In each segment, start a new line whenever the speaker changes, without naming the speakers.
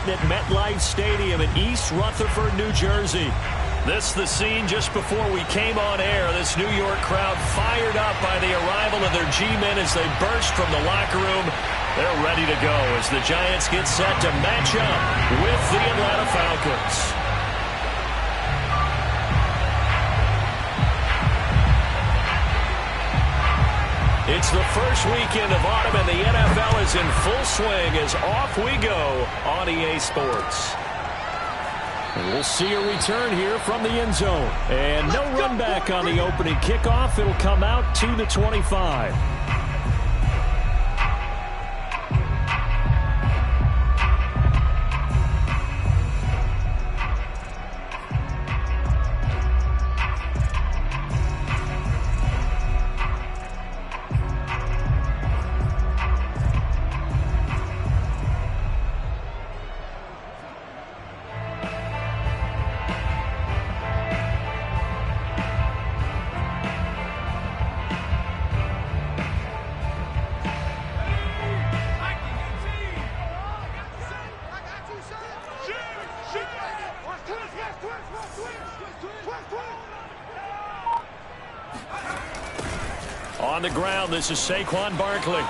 starting at MetLife Stadium in East Rutherford, New Jersey. This the scene just before we came on air. This New York crowd fired up by the arrival of their G-men as they burst from the locker room. They're ready to go as the Giants get set to match up with the Atlanta Falcons. It's the first weekend of autumn, and the NFL is in full swing as off we go on EA Sports. And we'll see a return here from the end zone. And no run back on the opening kickoff. It'll come out to the 25. On the ground, this is Saquon Barkley.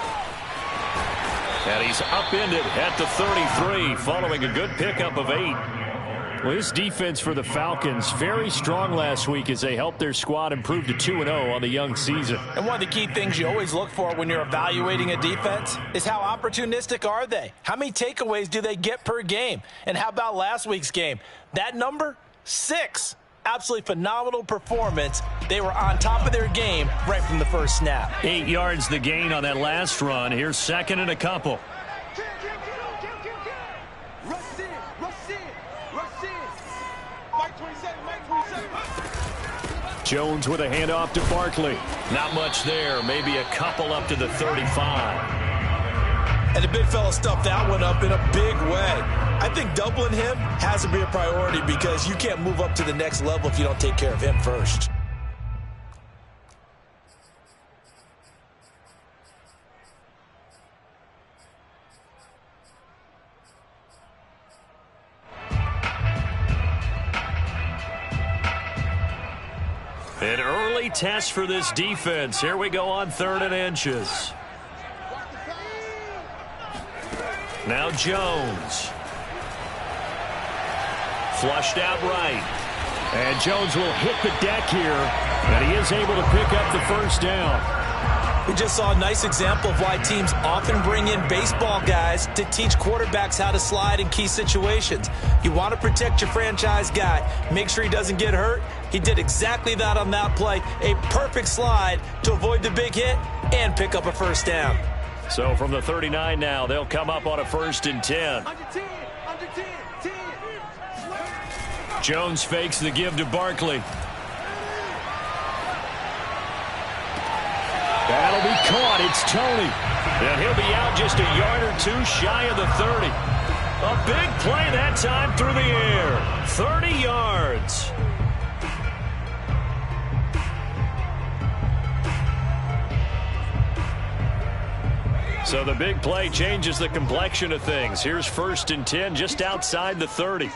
And he's upended at the 33 following a good pickup of 8. Well, this defense for the Falcons, very strong last week as they helped their squad improve to 2-0 on the young season.
And one of the key things you always look for when you're evaluating a defense is how opportunistic are they? How many takeaways do they get per game? And how about last week's game? That number, 6. Absolutely phenomenal performance. They were on top of their game right from the first snap.
8 yards the gain on that last run. Here's second and a couple. Jones with a handoff to Barkley. Not much there. Maybe a couple up to the 35.
And the big fella stuffed that one up in a big way. I think doubling him has to be a priority because you can't move up to the next level if you don't take care of him first.
An early test for this defense. Here we go on 3rd and inches. Now Jones. Flushed out right. And Jones will hit the deck here. And he is able to pick up the first down.
We just saw a nice example of why teams often bring in baseball guys to teach quarterbacks how to slide in key situations. You want to protect your franchise guy. Make sure he doesn't get hurt. He did exactly that on that play. A perfect slide to avoid the big hit and pick up a first down.
So from the 39 now, they'll come up on a 1st and 10. Jones fakes the give to Barkley. That'll be caught. It's Toney. And he'll be out just a yard or 2 shy of the 30. A big play that time through the air. 30 yards. So the big play changes the complexion of things. Here's 1st and 10 just outside the 30.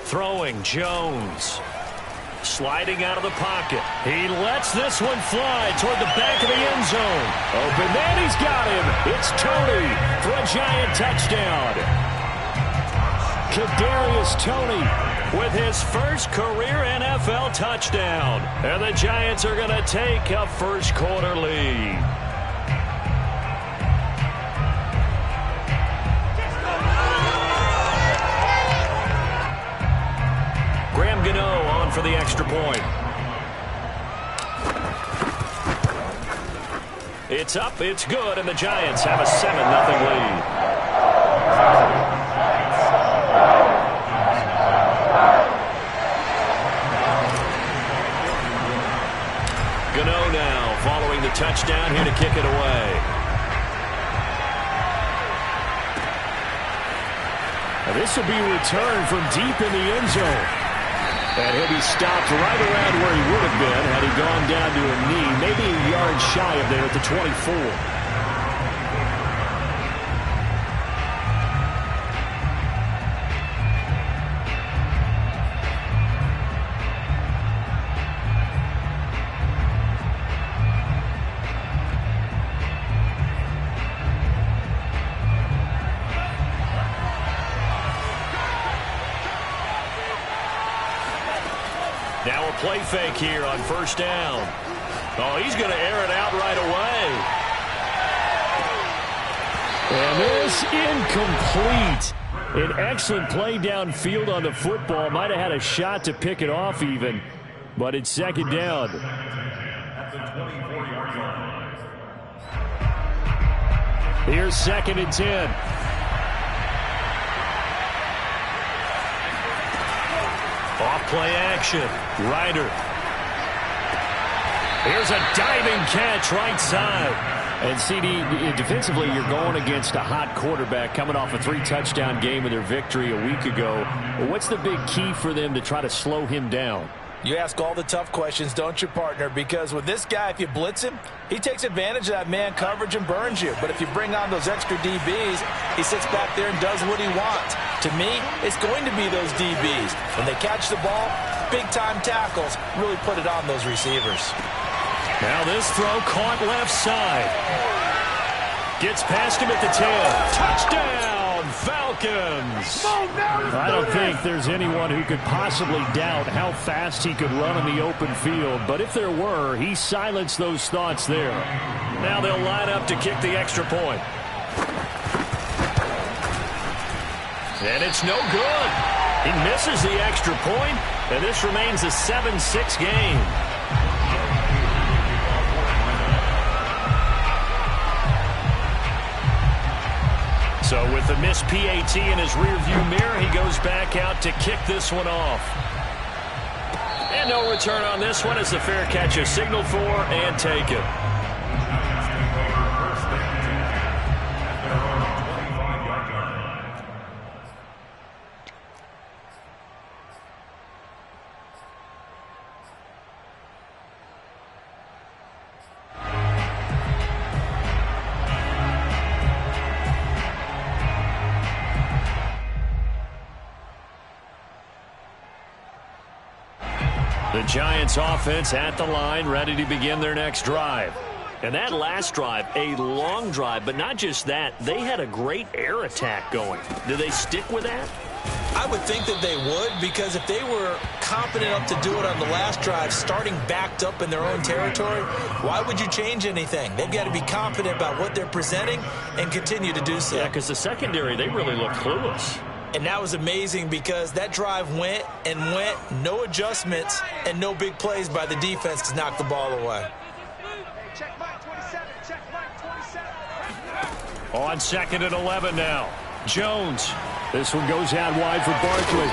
Throwing Jones. Sliding out of the pocket. He lets this one fly toward the back of the end zone. Open man, he's got him. It's Toney for a Giant touchdown. Kadarius Toney with his first career NFL touchdown. And the Giants are going to take a first quarter lead. Graham Gano on for the extra point. It's up, it's good, and the Giants have a 7-0 lead. Gano now following the touchdown here to kick it away. Now this will be returned from deep in the end zone. And he'll be stopped right around where he would have been had he gone down to a knee, maybe a yard shy of there at the 24. Now a play fake here on first down. Oh, he's going to air it out right away. And this incomplete. An excellent play downfield on the football. Might have had a shot to pick it off even, but it's second down. Here's 2nd and 10. Off play action. Ryder. Here's a diving catch right side. And CD, defensively, you're going against a hot quarterback coming off a 3-touchdown game in their victory a week ago. What's the big key for them to try to slow him down?
You ask all the tough questions, don't you, partner? Because with this guy, if you blitz him, he takes advantage of that man coverage and burns you. But if you bring on those extra DBs, he sits back there and does what he wants. To me, it's going to be those DBs. When they catch the ball, big-time tackles really put it on those receivers.
Now this throw caught left side. Gets past him at the 10. Touchdown, Falcons! I don't think there's anyone who could possibly doubt how fast he could run in the open field. But if there were, he silenced those thoughts there. Now they'll line up to kick the extra point. And it's no good. He misses the extra point, and this remains a 7-6 game. So with the missed PAT in his rearview mirror, he goes back out to kick this one off. And no return on this one as the fair catch is signaled for and taken. The Giants offense at the line, ready to begin their next drive. And that last drive, a long drive, but not just that, they had a great air attack going. Do they stick with that?
I would think that they would, because if they were confident enough to do it on the last drive, starting backed up in their own territory, why would you change anything? They've got to be confident about what they're presenting and continue to do so.
Yeah, because the secondary, they really looked clueless.
And that was amazing because that drive went and went, no adjustments, and no big plays by the defense to knock the ball away.
On 2nd and 11 now. Jones. This one goes out wide for Barkley.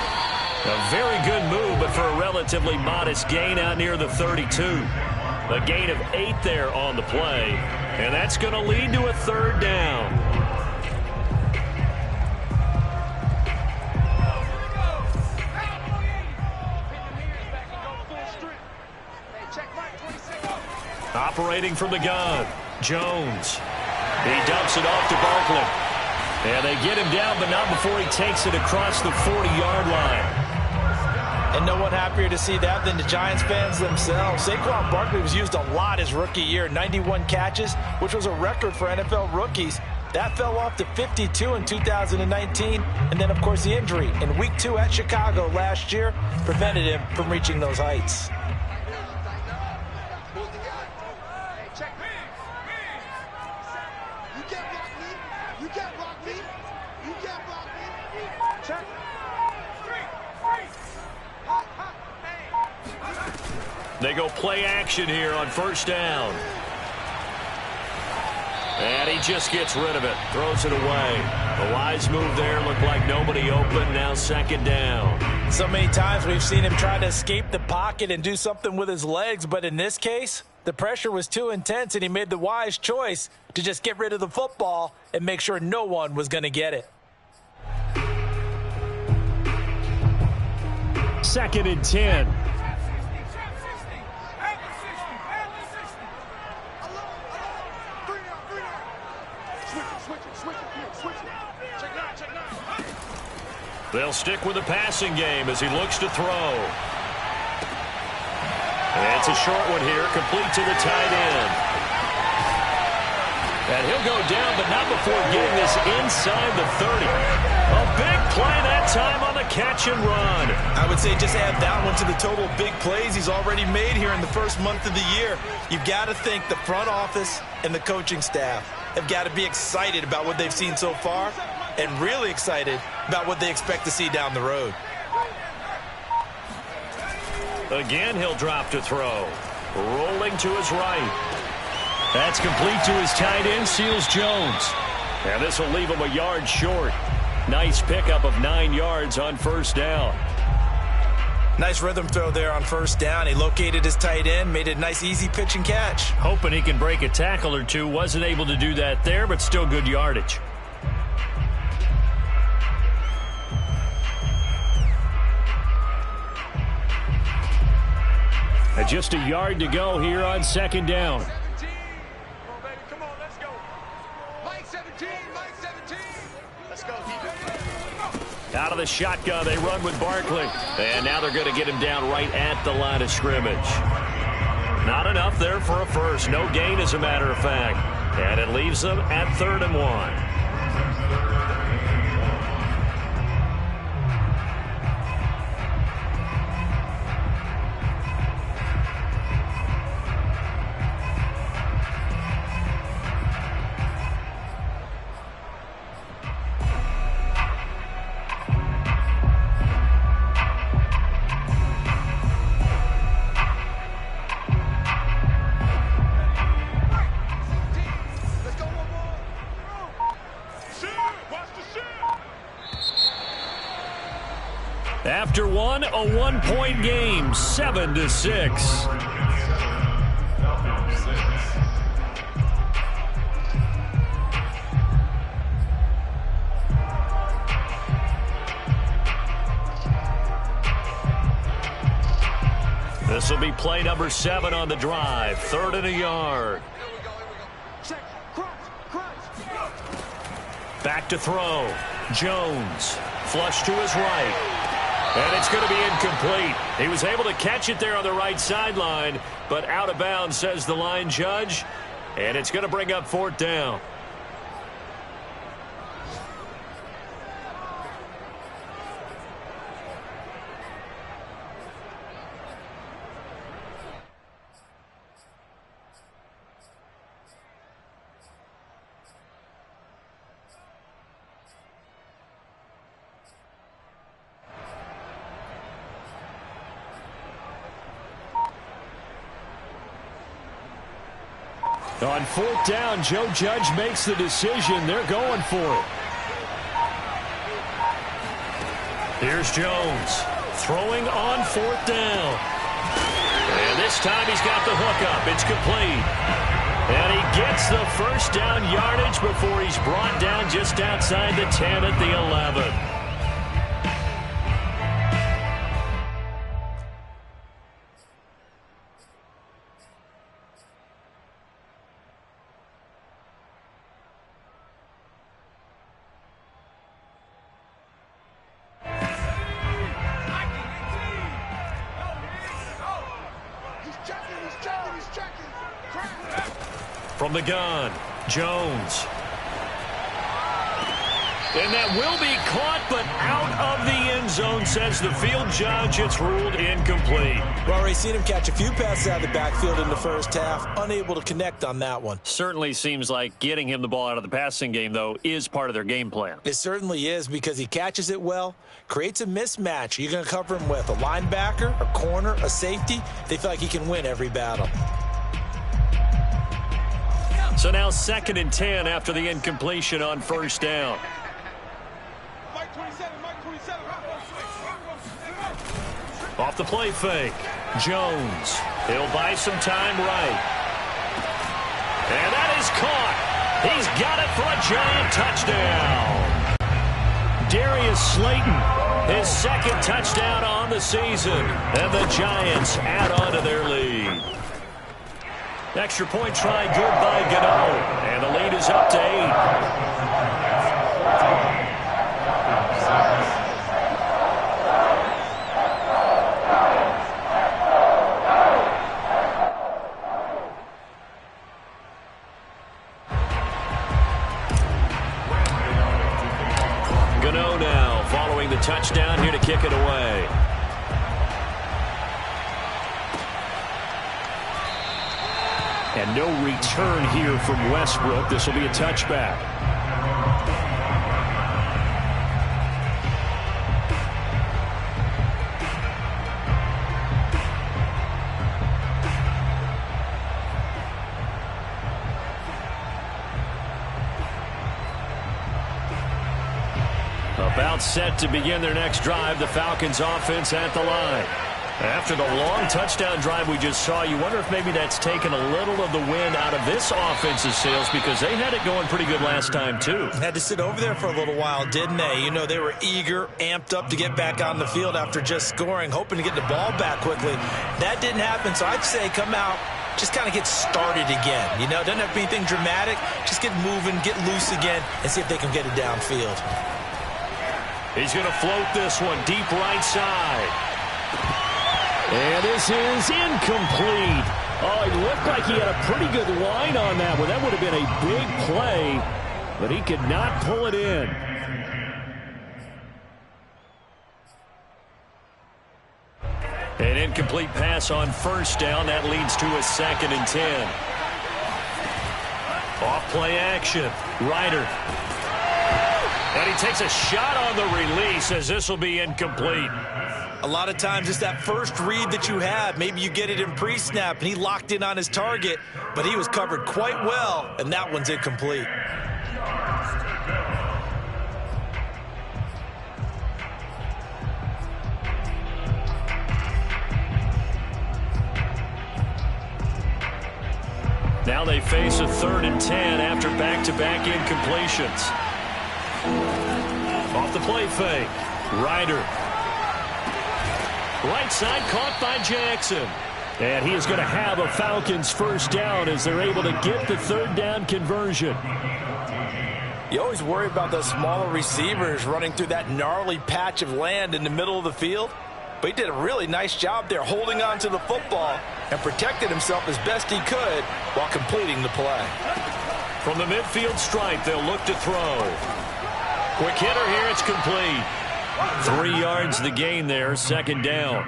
A very good move, but for a relatively modest gain out near the 32. A gain of 8 there on the play. And that's going to lead to a 3rd down. Operating from the gun, Jones. He dumps it off to Barkley. And they get him down, but not before he takes it across the 40-yard line.
And no one happier to see that than the Giants fans themselves. Saquon Barkley was used a lot his rookie year, 91 catches, which was a record for NFL rookies. That fell off to 52 in 2019. And then, of course, the injury in Week 2 at Chicago last year prevented him from reaching those heights.
They go play action here on first down. And he just gets rid of it. Throws it away. A wise move there. Looked like nobody open. Now 2nd down.
So many times we've seen him try to escape the pocket and do something with his legs. But in this case, the pressure was too intense, and he made the wise choice to just get rid of the football and make sure no one was going to get it.
2nd and 10. They'll stick with the passing game as he looks to throw. And it's a short one here, complete to the tight end. And he'll go down, but not before getting this inside the 30. A big play that time on the catch and run.
I would say just add that one to the total of big plays he's already made here in the first month of the year. You've got to think the front office and the coaching staff have got to be excited about what they've seen so far and really excited about what they expect to see down the road.
Again, he'll drop to throw. Rolling to his right. That's complete to his tight end, Seals Jones. And this will leave him a yard short. Nice pickup of 9 yards on first down.
Nice rhythm throw there on first down. He located his tight end, made a nice easy pitch and catch.
Hoping he can break a tackle or two. Wasn't able to do that there, but still good yardage. And just a yard to go here on second down. Out of the shotgun, they run with Barkley. And now they're going to get him down right at the line of scrimmage. Not enough there for a first. No gain, as a matter of fact. And it leaves them at 3rd and 1. After one, a 1-point game, 7-6. This will be play number 7 on the drive. 3rd and a yard. Back to throw. Jones. Flush to his right. And it's going to be incomplete. He was able to catch it there on the right sideline, but out of bounds, says the line judge. And it's going to bring up 4th down. On 4th down, Joe Judge makes the decision. They're going for it. Here's Jones throwing on 4th down. And this time he's got the hook up. It's complete. And he gets the first down yardage before he's brought down just outside the 10 at the 11. From the gun, Jones. And that will be caught, but out of the end zone, says the field judge. It's ruled incomplete.
Well, we've seen him catch a few passes out of the backfield in the first half. Unable to connect on that one.
Certainly seems like getting him the ball out of the passing game, though, is part of their game plan.
It certainly is, because he catches it well, creates a mismatch. You're going to cover him with a linebacker, a corner, a safety. They feel like he can win every battle.
So now 2nd and 10 after the incompletion on first down. Off the play fake. Jones. He'll buy some time right. And that is caught. He's got it for a giant touchdown. Darius Slayton His second touchdown on the season. And the Giants add on to their lead. Extra point try good by Gano. And the lead is up to 8. Gano now following the touchdown here to kick it away. And no return here from Westbrook. This will be a touchback. About set to begin their next drive, the Falcons offense at the line. After the long touchdown drive we just saw, you wonder if maybe that's taken a little of the wind out of this offense's sails, because they had it going pretty good last time too.
Had to sit over there for a little while, didn't they? You know, they were eager, amped up to get back on the field after just scoring, hoping to get the ball back quickly. That didn't happen, so I'd say come out, just kind of get started again. You know, doesn't have to be anything dramatic. Just get moving, get loose again, and see if they can get it downfield.
He's going to float this one deep right side. And this is incomplete. Oh, it looked like he had a pretty good line on that one. That would have been a big play, but he could not pull it in. An incomplete pass on first down. That leads to a 2nd and 10. Off play action. Ryder. And he takes a shot on the release as this will be incomplete.
A lot of times it's that first read that you have. Maybe you get it in pre-snap, and he locked in on his target, but he was covered quite well, and that one's incomplete.
Now they face a 3rd and 10 after back-to-back incompletions. Off the play fake. Ryder. Right side caught by Jackson. And he is going to have a Falcons first down as they're able to get the 3rd down conversion.
You always worry about those smaller receivers running through that gnarly patch of land in the middle of the field. But he did a really nice job there holding on to the football and protected himself as best he could while completing the play.
From the midfield stripe, they'll look to throw. Quick hitter here, it's complete. 3 yards the gain there, 2nd down.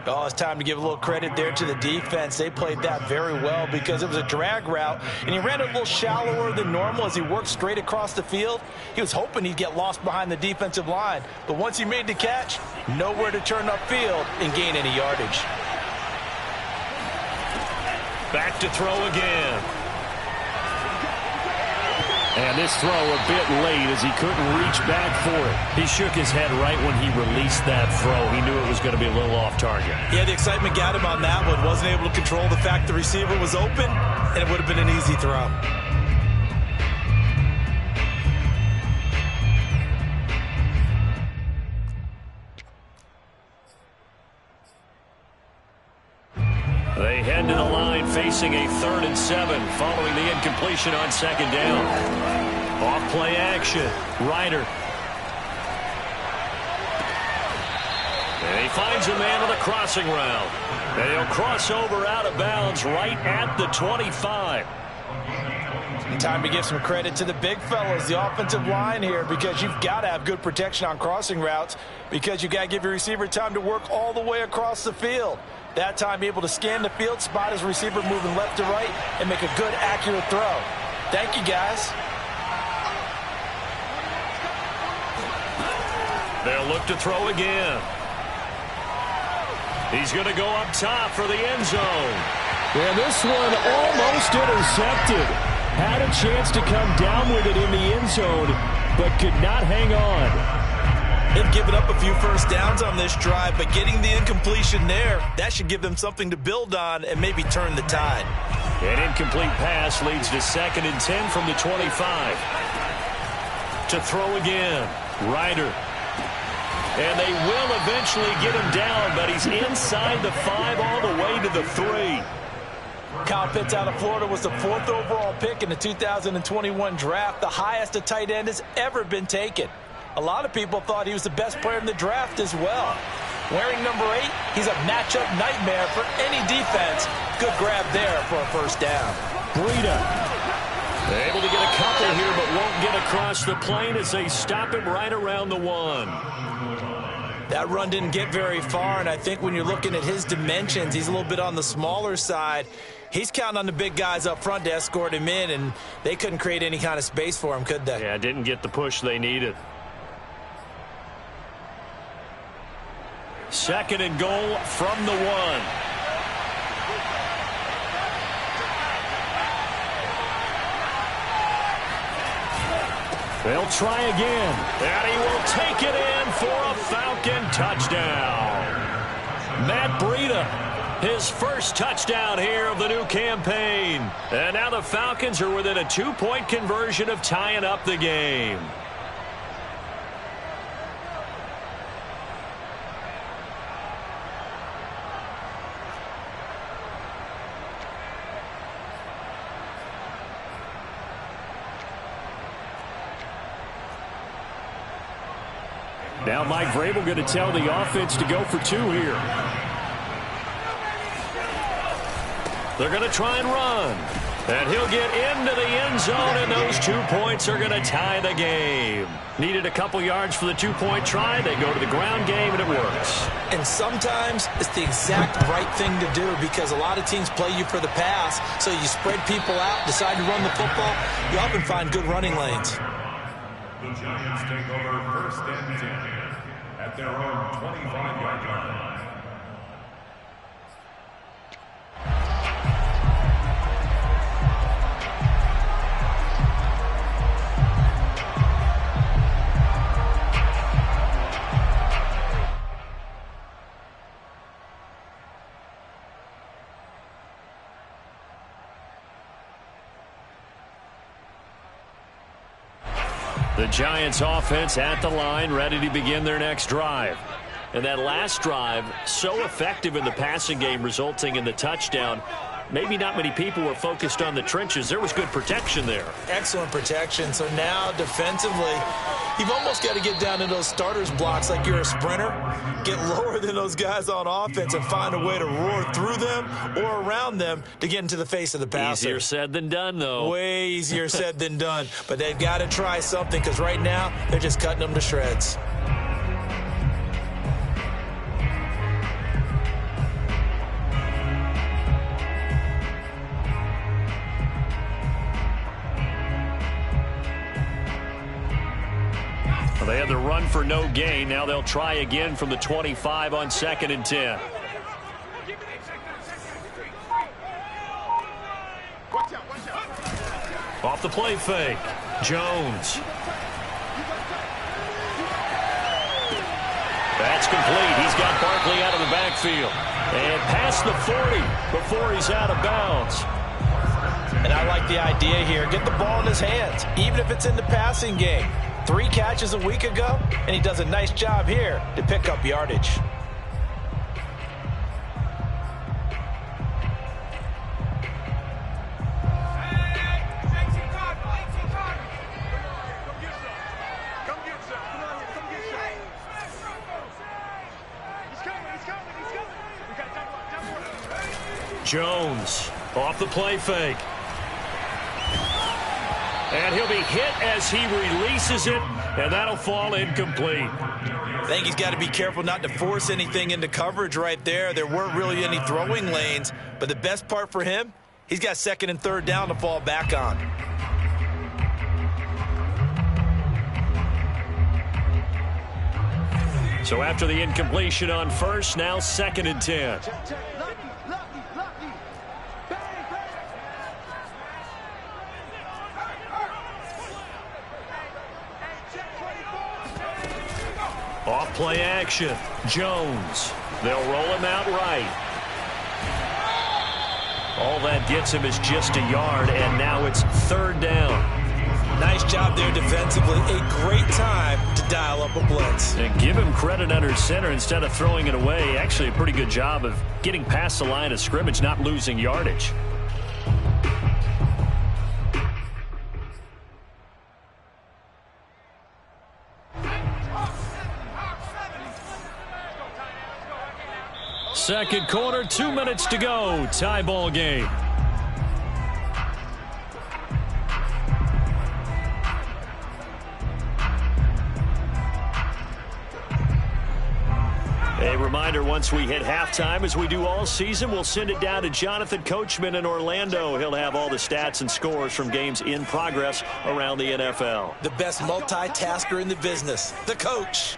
Oh, it's time to give a little credit there to the defense. They played that very well because it was a drag route, and he ran it a little shallower than normal as he worked straight across the field. He was hoping he'd get lost behind the defensive line, but once he made the catch, nowhere to turn upfield and gain any yardage.
Back to throw again. And this throw a bit late as he couldn't reach back for it. He shook his head right when he released that throw. He knew it was going to be a little off target.
Yeah, the excitement got him on that one. Wasn't able to control the fact the receiver was open, and it would have been an easy throw.
They head to the line facing a 3rd and 7 following the incompletion on 2nd down. Off play action. Ryder. And he finds a man on the crossing route. And he'll cross over out of bounds right at the 25.
Time to give some credit to the big fellas, the offensive line here, because you've got to have good protection on crossing routes because you've got to give your receiver time to work all the way across the field. That time, be able to scan the field, spot his receiver moving left to right, and make a good, accurate throw. Thank you, guys.
They'll look to throw again. He's going to go up top for the end zone. And this one almost intercepted. Had a chance to come down with it in the end zone, but could not hang on.
They've given up a few first downs on this drive, but getting the incompletion there, that should give them something to build on and maybe turn the tide.
An incomplete pass leads to 2nd and 10 from the 25. To throw again. Ryder. And they will eventually get him down, but he's inside the 5 all the way to the 3.
Kyle Pitts out of Florida was the 4th overall pick in the 2021 draft, the highest a tight end has ever been taken. A lot of people thought he was the best player in the draft as well. Wearing number 8, he's a matchup nightmare for any defense. Good grab there for a first down.
Breida able to get a couple here, but won't get across the plane as they stop him right around the 1.
That run didn't get very far, and I think when you're looking at his dimensions, he's a little bit on the smaller side. He's counting on the big guys up front to escort him in, and they couldn't create any kind of space for him, could they?
Yeah, didn't get the push they needed. 2nd and goal from the 1. They'll try again, and he will take it in for a Falcon touchdown. Matt Breida, his first touchdown here of the new campaign. And now the Falcons are within a 2-point conversion of tying up the game. Now Mike Vrabel going to tell the offense to go for 2 here. They're going to try and run. And he'll get into the end zone, and those 2 points are going to tie the game. Needed a couple yards for the 2-point try. They go to the ground game, and it works.
And sometimes it's the exact right thing to do because a lot of teams play you for the pass, so you spread people out, decide to run the football. You often find good running lanes.
The Giants take over 1st and 10 at their own 25-yard line.
The Giants offense at the line, ready to begin their next drive. And that last drive, so effective in the passing game, resulting in the touchdown. Maybe not many people were focused on the trenches. There was good protection there.
Excellent protection. So now defensively, you've almost got to get down to those starters blocks like you're a sprinter. Get lower than those guys on offense and find a way to roar through them or around them to get into the face of the passer.
Easier said than done, though.
Way easier said than done. But they've got to try something because right now they're just cutting them to shreds.
They had the run for no gain. Now they'll try again from the 25 on 2nd and 10. Off the play fake. Jones. That's complete. He's got Barkley out of the backfield. And past the 40 before he's out of bounds.
And I like the idea here. Get the ball in his hands, even if it's in the passing game. 3 catches a week ago, and he does a nice job here to pick up yardage.
Jones off the play fake. And he'll be hit as he releases it, and that'll fall incomplete.
I think he's got to be careful not to force anything into coverage right there. There weren't really any throwing lanes, but the best part for him, he's got 2nd and 3rd down to fall back on.
So after the incompletion on 1st, now 2nd and 10. Off play action. Jones. They'll roll him out right. All that gets him is just a yard, and now it's 3rd down.
Nice job there defensively. A great time to dial up a blitz.
And give him credit under center instead of throwing it away. Actually, a pretty good job of getting past the line of scrimmage, not losing yardage. Second quarter, 2 minutes to go. Tie ball game. A reminder, once we hit halftime, as we do all season, we'll send it down to Jonathan Coachman in Orlando. He'll have all the stats and scores from games in progress around the NFL.
The best multitasker in the business, the coach.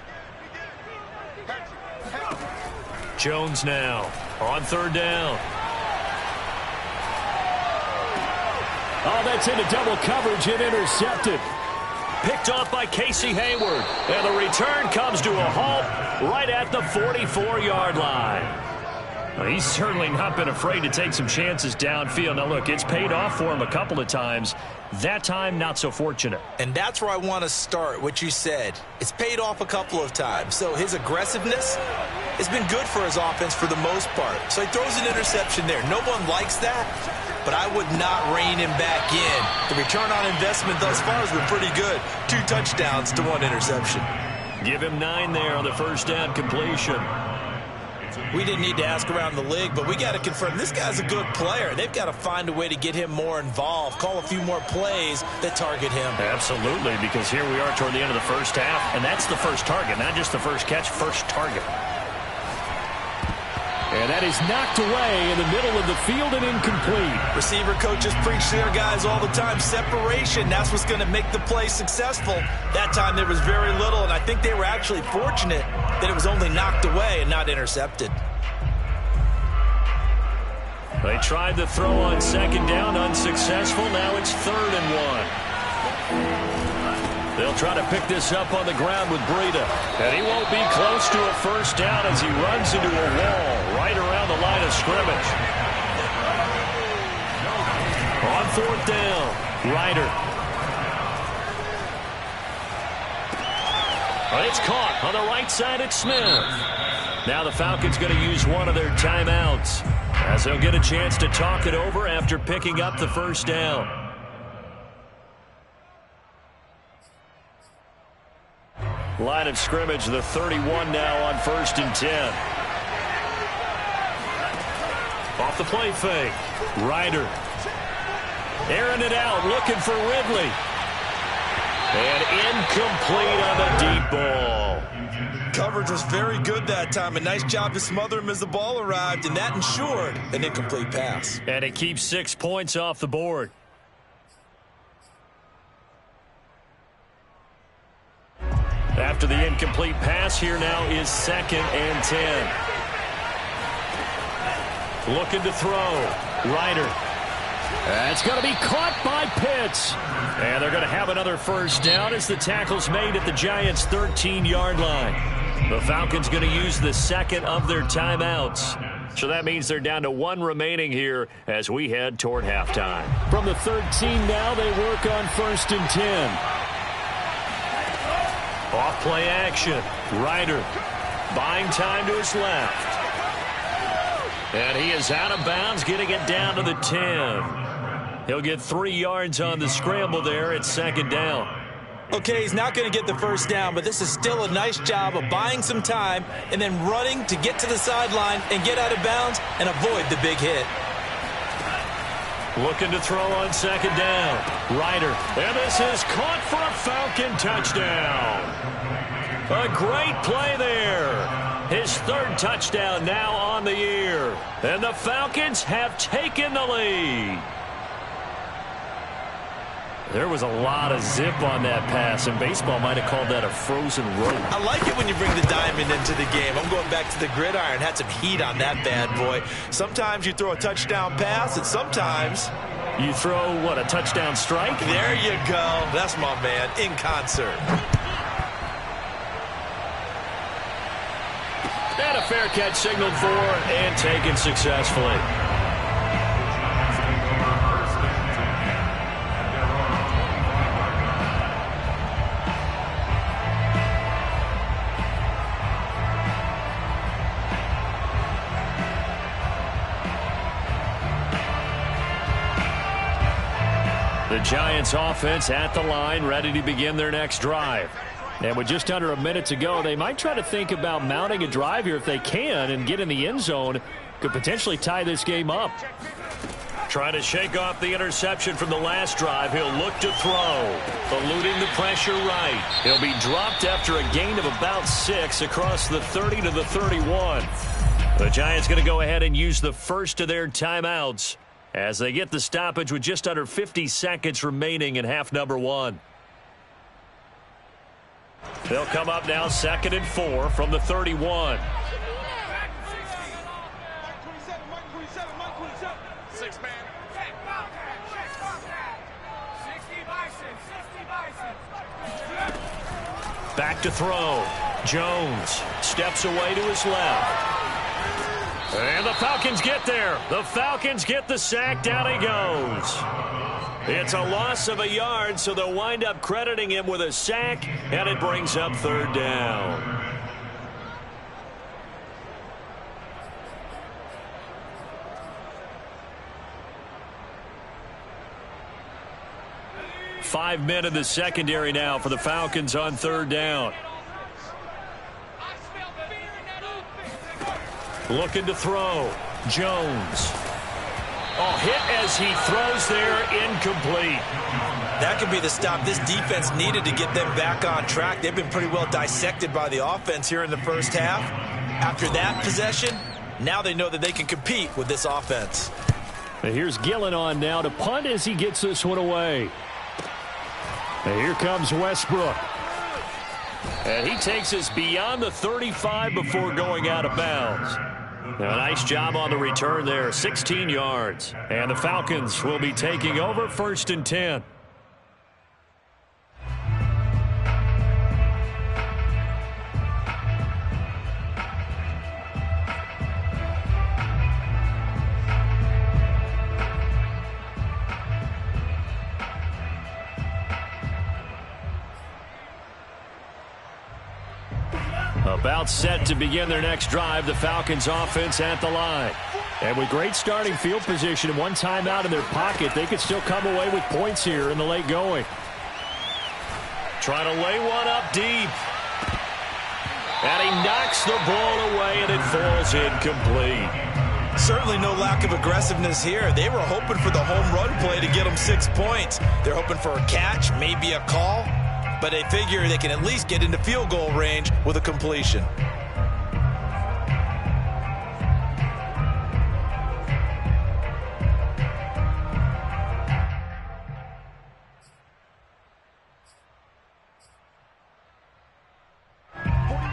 Jones now on third down. Oh, that's into double coverage and intercepted. Picked off by Casey Hayward. And the return comes to a halt right at the 44-yard line. Well, he's certainly not been afraid to take some chances downfield. Now, look, it's paid off for him a couple of times. That time, not so fortunate.
And that's where I want to start, what you said. It's paid off a couple of times. So his aggressiveness has been good for his offense for the most part. So he throws an interception there. No one likes that, but I would not rein him back in. The return on investment thus far has been pretty good. 2 touchdowns to 1 interception.
Give him 9 there on the first down completion.
We didn't need to ask around the league, but we got to confirm this guy's a good player. They've got to find a way to get him more involved, call a few more plays that target him.
Absolutely, because here we are toward the end of the first half, and that's the first target, not just the first catch, first target. And that is knocked away in the middle of the field and incomplete.
Receiver coaches preach to their guys all the time. Separation, that's what's going to make the play successful. That time there was very little, and I think they were actually fortunate that it was only knocked away and not intercepted.
They tried the throw on second down, unsuccessful. Now it's 3rd and 1. They'll try to pick this up on the ground with Breida. And he won't be close to a first down as he runs into a wall right around the line of scrimmage. On 4th down, Ryder. But it's caught on the right side at Smith. Now the Falcons going to use one of their timeouts as they'll get a chance to talk it over after picking up the first down. Line of scrimmage, the 31 now on 1st and 10. Off the play fake. Ryder. Airing it out, looking for Ridley. And incomplete on the deep ball.
Coverage was very good that time. A nice job to smother him as the ball arrived, and that ensured an incomplete pass.
And it keeps 6 points off the board. After the incomplete pass, here now is 2nd and 10. Looking to throw. Ryder. It's going to be caught by Pitts. And they're going to have another first down as the tackle's made at the Giants' 13-yard line. The Falcons going to use the second of their timeouts. So that means they're down to 1 remaining here as we head toward halftime. From the 13 now, they work on 1st and 10. Off play action. Ryder buying time to his left. And he is out of bounds, getting it down to the 10. He'll get 3 yards on the scramble there at 2nd down.
Okay, he's not going to get the first down, but this is still a nice job of buying some time and then running to get to the sideline and get out of bounds and avoid the big hit.
Looking to throw on 2nd down. Ryder. And this is caught for a Falcon touchdown. A great play there. His 3rd touchdown now on the year. And the Falcons have taken the lead. There was a lot of zip on that pass, and baseball might have called that a frozen rope.
I like it when you bring the diamond into the game. I'm going back to the gridiron. Had some heat on that bad boy. Sometimes you throw a touchdown pass, and sometimes
you throw, what, a touchdown strike?
There you go. That's my man, in concert.
And a fair catch signaled for and taken successfully. The Giants offense at the line, ready to begin their next drive. And with just under a minute to go, they might try to think about mounting a drive here if they can and get in the end zone. Could potentially tie this game up. Trying to shake off the interception from the last drive. He'll look to throw. Eluding the pressure right. He'll be dropped after a gain of about 6 across the 30 to the 31. The Giants going to go ahead and use the first of their timeouts as they get the stoppage with just under 50 seconds remaining in half number 1. They'll come up now 2nd and 4 from the 31. Back to throw. Jones steps away to his left. And the Falcons get there. The Falcons get the sack. Down he goes. It's a loss of a yard, so they'll wind up crediting him with a sack, and it brings up 3rd down. Five men in the secondary now for the Falcons on 3rd down. Looking to throw. Jones. Oh, hit as he throws there, incomplete.
That could be the stop this defense needed to get them back on track. They've been pretty well dissected by the offense here in the first half. After that possession, now they know that they can compete with this offense.
And here's Gillen on now to punt as he gets this one away. And here comes Westbrook. And he takes us beyond the 35 before going out of bounds. A nice job on the return there, 16 yards. And the Falcons will be taking over 1st and 10. About set to begin their next drive, the Falcons offense at the line. And with great starting field position and one timeout in their pocket, they could still come away with points here in the late going. Trying to lay one up deep. And he knocks the ball away, and it falls incomplete.
Certainly no lack of aggressiveness here. They were hoping for the home run play to get them 6 points. They're hoping for a catch, maybe a call. But they figure they can at least get into field goal range with a completion.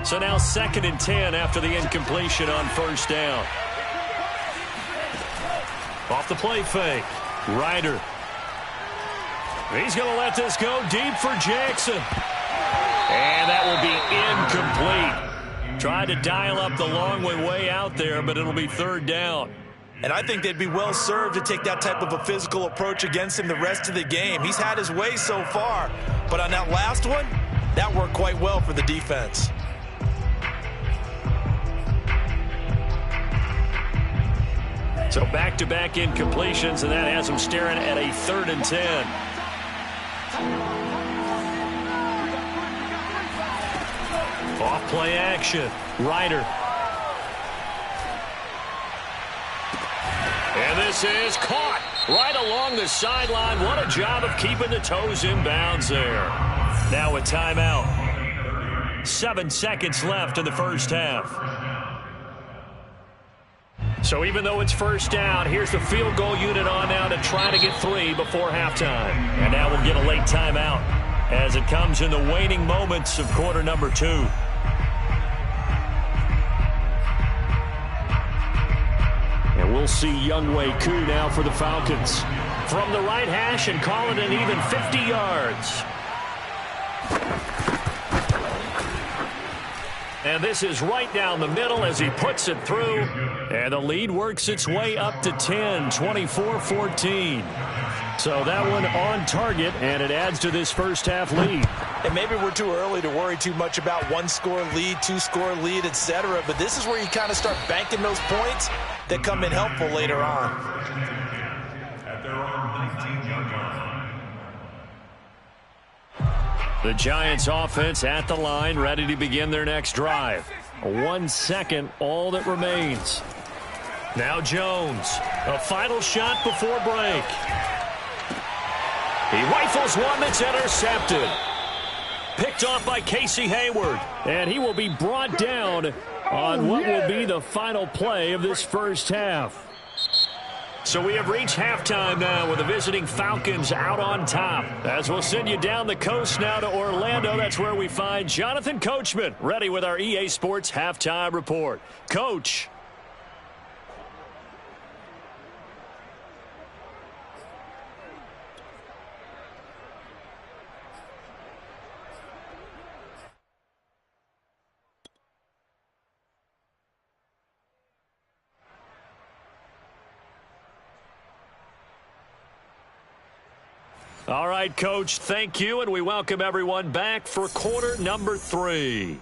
So now 2nd and 10 after the incompletion on 1st down. Off the play fake. Ryder. He's going to let this go deep for Jackson. And that will be incomplete. Tried to dial up the long way out there, but it'll be 3rd down.
And I think they'd be well served to take that type of a physical approach against him the rest of the game. He's had his way so far, but on that last one, that worked quite well for the defense.
So back-to-back incompletions, and that has them staring at a 3rd and 10. Off play action. Ryder. And this is caught right along the sideline. What a job of keeping the toes in bounds there. Now a timeout. 7 seconds left in the first half. So even though it's 1st down, here's the field goal unit on now to try to get 3 before halftime. And now we'll get a late timeout as it comes in the waning moments of quarter number 2. And we'll see Younghoe Koo now for the Falcons. From the right hash and call it an even 50 yards. And this is right down the middle as he puts it through. And the lead works its way up to 10, 24-14. So that one on target, and it adds to this first half lead.
And maybe we're too early to worry too much about 1-score lead, 2-score lead, etc. But this is where you kind of start banking those points that come in helpful later on.
At their own 19-yard line,
The Giants offense at the line, ready to begin their next drive. 1 second, all that remains. Now Jones, a final shot before break. He rifles one that's intercepted. Picked off by Casey Hayward. And he will be brought down on what will be the final play of this first half. So we have reached halftime now with the visiting Falcons out on top. As we'll send you down the coast now to Orlando, that's where we find Jonathan Coachman ready with our EA Sports Halftime Report. Coach. All right, Coach, thank you, and we welcome everyone back for quarter number 3.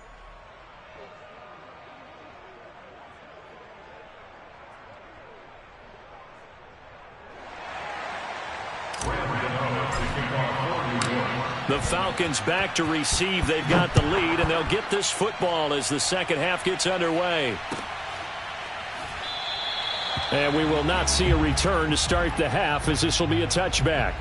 The Falcons back to receive. They've got the lead, and they'll get this football as the second half gets underway. And we will not see a return to start the half, as this will be a touchback.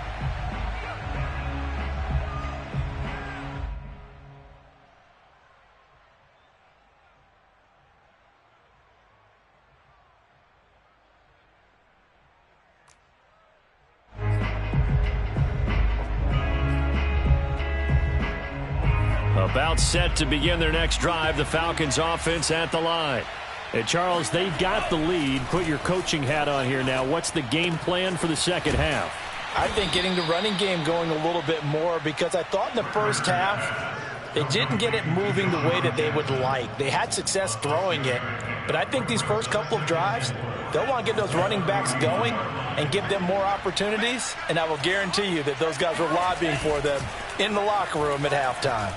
About set to begin their next drive, the Falcons offense at the line. And Charles, they've got the lead. Put your coaching hat on here now. What's the game plan for the second half?
I think getting the running game going a little bit more, because I thought in the first half they didn't get it moving the way that they would like. They had success throwing it, but I think these first couple of drives, they'll want to get those running backs going and give them more opportunities, and I will guarantee you that those guys were lobbying for them in the locker room at halftime.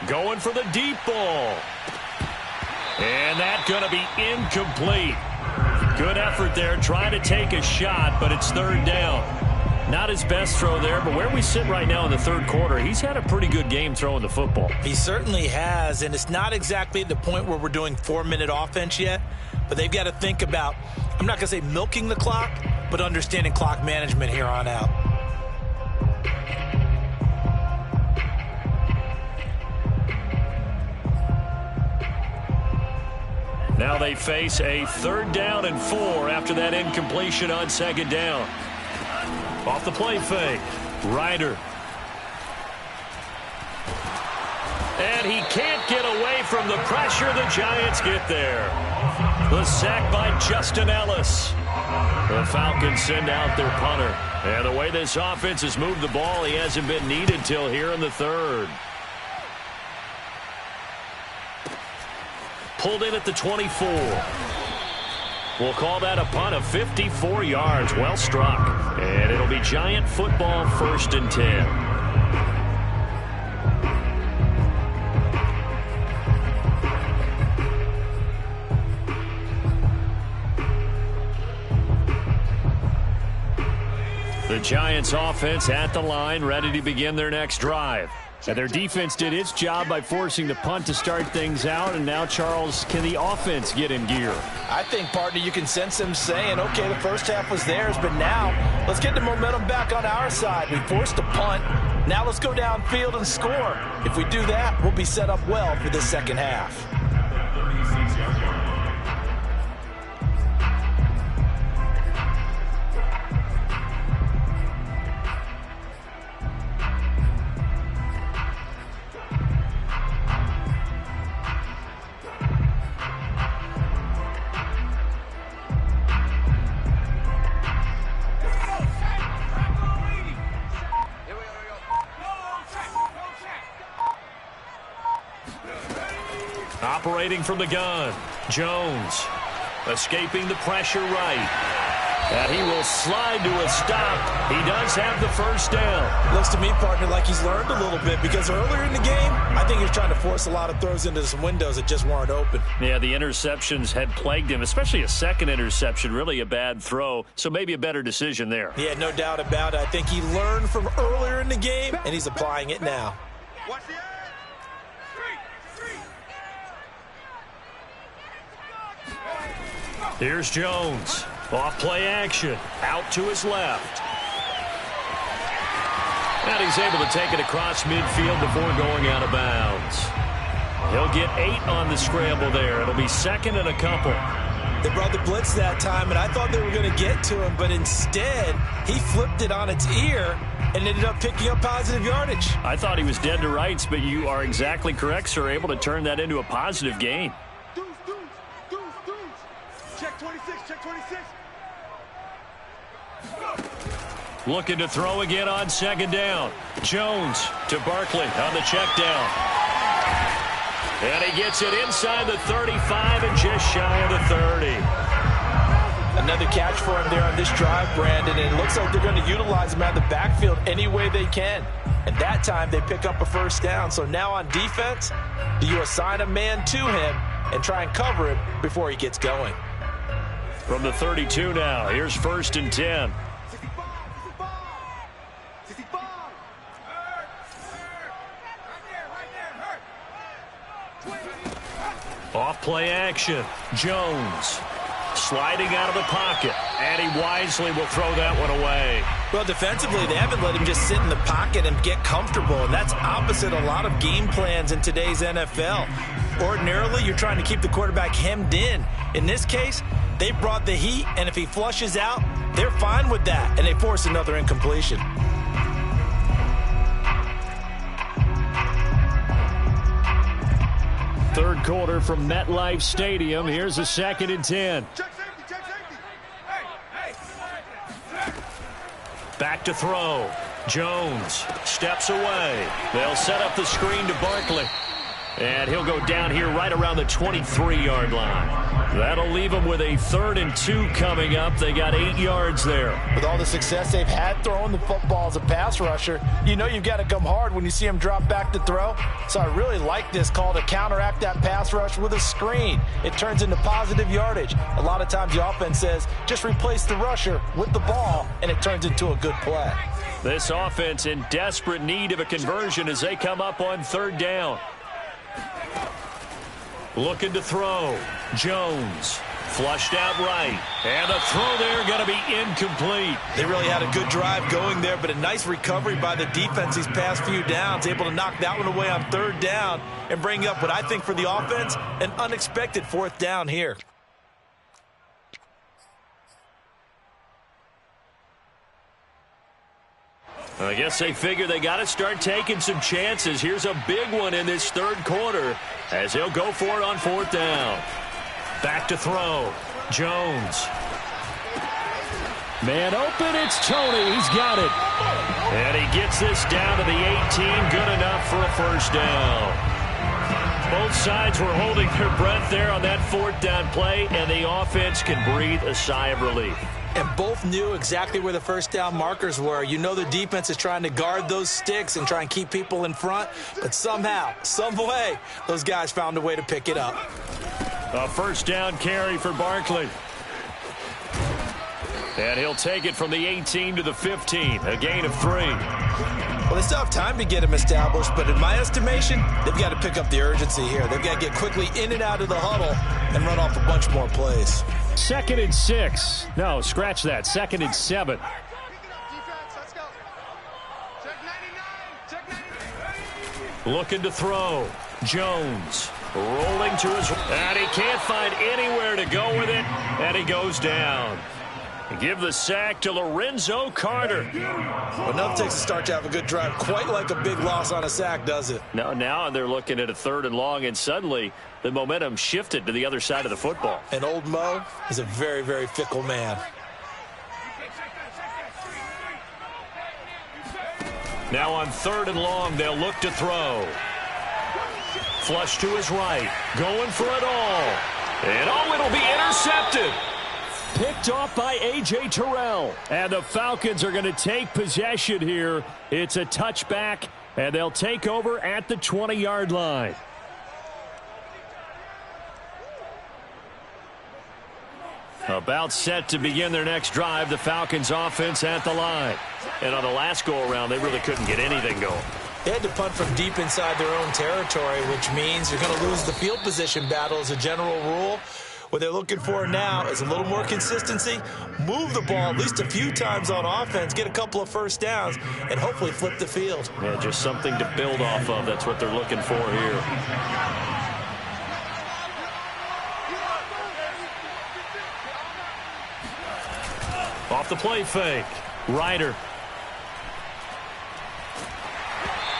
Going for the deep ball. And that's going to be incomplete. Good effort there, trying to take a shot, but it's third down. Not his best throw there, but where we sit right now in the third quarter, he's had a pretty good game throwing the football.
He certainly has, and it's not exactly at the point where we're doing 4-minute offense yet, but they've got to think about, I'm not going to say milking the clock, but understanding clock management here on out.
Now they face a 3rd down and 4 after that incompletion on 2nd down. Off the play fake, Ryder. And he can't get away from the pressure. The Giants get there. The sack by Justin Ellis. The Falcons send out their punter. And the way this offense has moved the ball, he hasn't been needed till here in the 3rd. Pulled in at the 24. We'll call that a punt of 54 yards. Well struck. And it'll be Giant football, 1st and 10. The Giants offense at the line, ready to begin their next drive. And their defense did its job by forcing the punt to start things out. And now, Charles, can the offense get in gear?
I think, partner, you can sense them saying, okay, the first half was theirs, but now let's get the momentum back on our side. We forced a punt. Now let's go downfield and score. If we do that, we'll be set up well for the second half. Operating from the gun, Jones escaping the pressure right.
And he will slide to a stop. He does have the first down.
Looks to me, partner, like he's learned a little bit because earlier in the game, I think he was trying to force a lot of throws into some windows that just weren't open.
Yeah, the interceptions had plagued him, especially a second interception, really a bad throw. So maybe a better decision there.
Yeah, no doubt about it. I think he learned from earlier in the game, and he's applying it now.
Watch the edge.
Here's Jones. Off play action. Out to his left. And he's able to take it across midfield before going out of bounds. He'll get 8 on the scramble there. It'll be second and a couple.
They brought the blitz that time, and I thought they were going to get to him, but instead, he flipped it on its ear and ended up picking up positive yardage.
I thought he was dead to rights, but you are exactly correct, sir. Able to turn that into a positive gain.
Check 26, check 26.
Looking to throw again on second down. Jones to Barkley on the check down. And he gets it inside the 35 and just shy of the 30.
Another catch for him there on this drive, Brandon, and it looks like they're going to utilize him out of the backfield any way they can. And that time they pick up a first down. So now on defense, do you assign a man to him and try and cover him before he gets going?
From the 32 now, here's first and 10.
65.
Off play action. Jones sliding out of the pocket. And he wisely will throw that one away.
Well, defensively, they haven't let him just sit in the pocket and get comfortable. And that's opposite a lot of game plans in today's NFL. Ordinarily, you're trying to keep the quarterback hemmed in. In this case, they brought the heat, and if he flushes out, they're fine with that, and they force another incompletion.
Third quarter from MetLife Stadium. Here's a second and 10.
Check safety, check safety. Hey.
Back to throw. Jones steps away. They'll set up the screen to Barkley. And he'll go down here right around the 23-yard line. That'll leave them with a 3rd and 2 coming up. They got 8 yards there.
With all the success they've had throwing the football as a pass rusher, you know you've got to come hard when you see him drop back to throw. So I really like this call to counteract that pass rush with a screen. It turns into positive yardage. A lot of times the offense says, just replace the rusher with the ball, and it turns into a good play.
This offense in desperate need of a conversion as they come up on 3rd down. Looking to throw. Jones flushed out right. And the throw there going to be incomplete.
They really had a good drive going there, but a nice recovery by the defense these past few downs. Able to knock that one away on 3rd down and bring up what I think for the offense, an unexpected 4th down here.
I guess they figure they got to start taking some chances. Here's a big one in this 3rd quarter as he'll go for it on 4th down. Back to throw. Jones. Man open, it's Tony. He's got it. And he gets this down to the 18. Good enough for a first down. Both sides were holding their breath there on that 4th down play, and the offense can breathe a sigh of relief.
And both knew exactly where the first down markers were. You know the defense is trying to guard those sticks and try and keep people in front. But somehow, some way, those guys found a way to pick it up.
A first down carry for Barkley. And he'll take it from the 18 to the 15. A gain of 3.
Well, they still have time to get him established, but in my estimation, they've got to pick up the urgency here. They've got to get quickly in and out of the huddle and run off a bunch more plays.
2nd and 6. No, scratch that. 2nd and 7.
Defense, let's go. Check 99, check 99.
Looking to throw. Jones rolling to his... And he can't find anywhere to go with it. And he goes down. Give the sack to Lorenzo Carter.
Well, nothing takes a start to have a good drive. Quite like a big loss on a sack, does it?
Now they're looking at a 3rd and long, and suddenly the momentum shifted to the other side of the football.
And old Mo is a very, very fickle man.
Now on 3rd and long, they'll look to throw. Flush to his right. Going for it all. And it'll be intercepted. picked off by A.J. Terrell. And the Falcons are going to take possession here. It's a touchback, and they'll take over at the 20-yard line. About set to begin their next drive, the Falcons offense at the line. And on the last go-around, they really couldn't get anything going.
They had to punt from deep inside their own territory, which means you're going to lose the field position battle as a general rule. What they're looking for now is a little more consistency, move the ball at least a few times on offense, get a couple of first downs, and hopefully flip the field.
Yeah, just something to build off of. That's what they're looking for here. Off the play fake. Ryder.